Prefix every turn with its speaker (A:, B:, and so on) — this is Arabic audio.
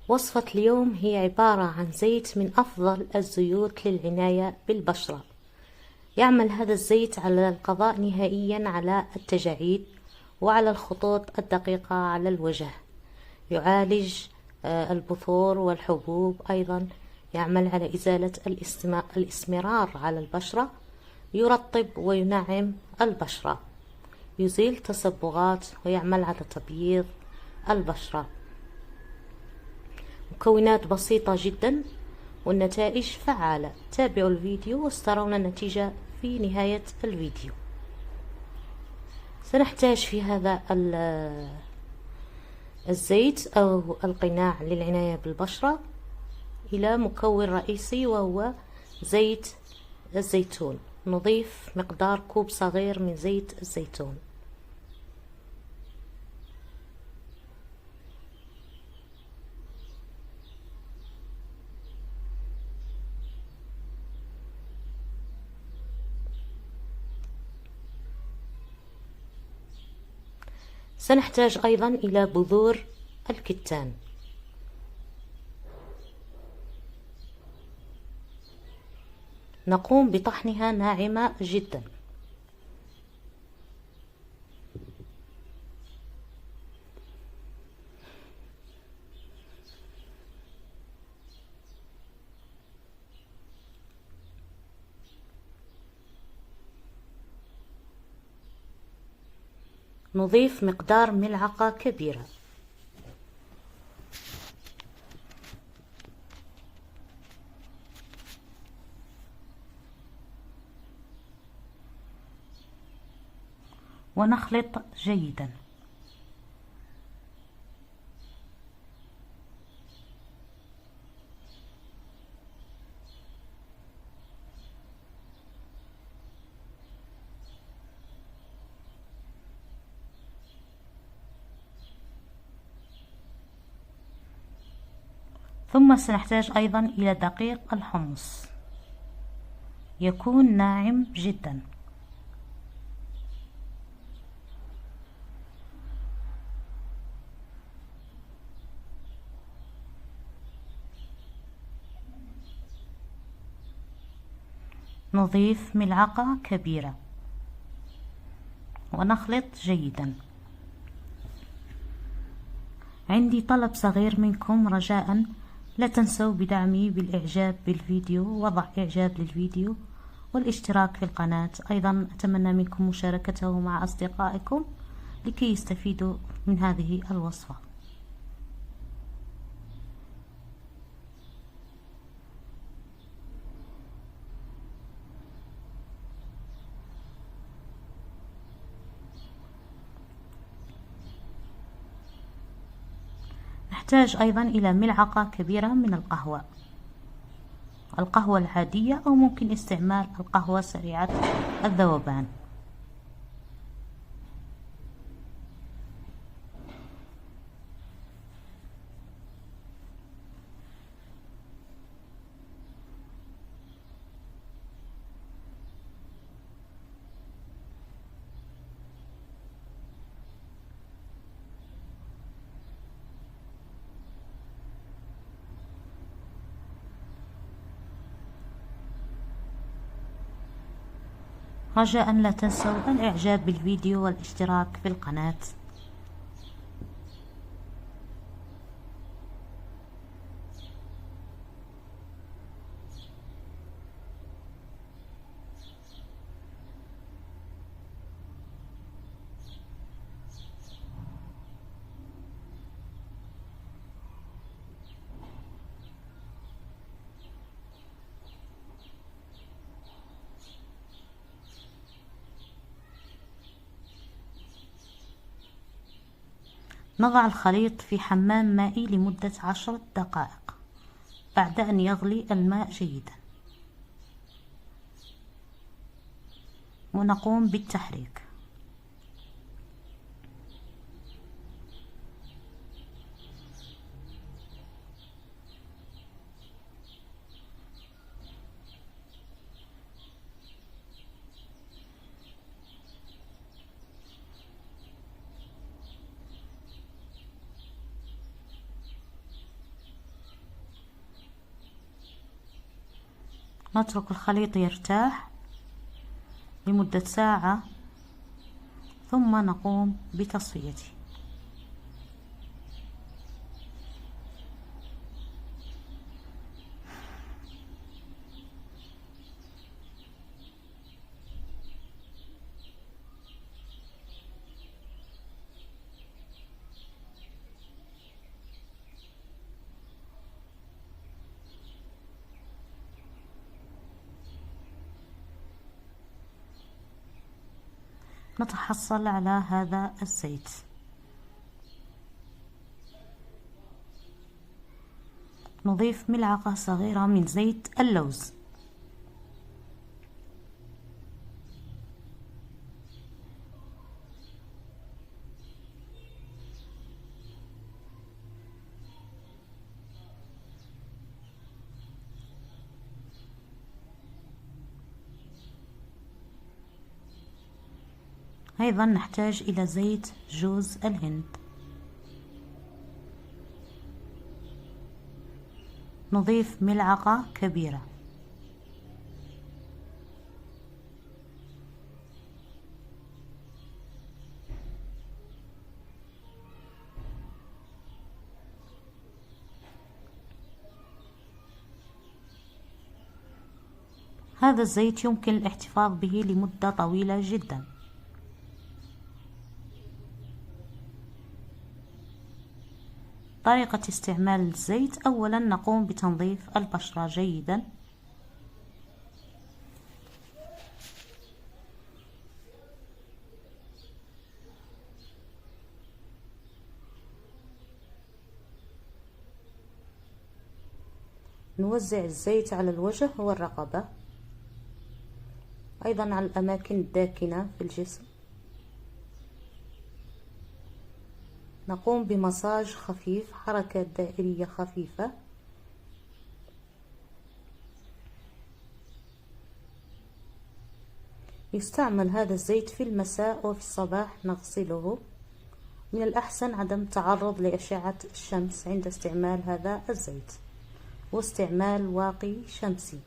A: وصفة اليوم هي عبارة عن زيت من أفضل الزيوت للعناية بالبشرة. يعمل هذا الزيت على القضاء نهائيا على التجاعيد وعلى الخطوط الدقيقة على الوجه. يعالج البثور والحبوب. أيضا يعمل على إزالة الإسمرار على البشرة. يرطب وينعم البشرة. يزيل تصبغات ويعمل على تبييض البشرة. مكونات بسيطة جدا والنتائج فعالة. تابعوا الفيديو واسترون النتيجة في نهاية الفيديو. سنحتاج في هذا الزيت أو القناع للعناية بالبشرة إلى مكون رئيسي وهو زيت الزيتون. نضيف مقدار كوب صغير من زيت الزيتون. سنحتاج أيضا إلى بذور الكتان. نقوم بطحنها ناعمة جدا. نضيف مقدار ملعقة كبيرة. ونخلط جيدا. ثم سنحتاج أيضا إلى دقيق الحمص. يكون ناعم جدا. نضيف ملعقة كبيرة ونخلط جيدا. عندي طلب صغير منكم رجاء، لا تنسوا بدعمي بالإعجاب بالفيديو، وضع إعجاب للفيديو والاشتراك في القناة. أيضا أتمنى منكم مشاركته مع أصدقائكم لكي يستفيدوا من هذه الوصفة. نحتاج أيضا إلى ملعقة كبيرة من القهوة العادية، أو ممكن استعمال القهوة سريعة الذوبان. رجاء لا تنسوا الإعجاب بالفيديو والاشتراك في القناة. نضع الخليط في حمام مائي لمدة 10 دقائق بعد أن يغلي الماء جيدا، ونقوم بالتحريك. نترك الخليط يرتاح لمدة ساعة ثم نقوم بتصفيته. نتحصل على هذا الزيت. نضيف ملعقة صغيرة من زيت اللوز. أيضا نحتاج إلى زيت جوز الهند. نضيف ملعقة كبيرة. هذا الزيت يمكن الاحتفاظ به لمدة طويلة جدا. طريقة استعمال الزيت: أولا نقوم بتنظيف البشرة جيدا. نوزع الزيت على الوجه والرقبة، أيضا على الأماكن الداكنة في الجسم. نقوم بمساج خفيف، حركات دائرية خفيفة. يستعمل هذا الزيت في المساء وفي الصباح نغسله. من الأحسن عدم التعرض لأشعة الشمس عند استعمال هذا الزيت، واستعمال واقي شمسي.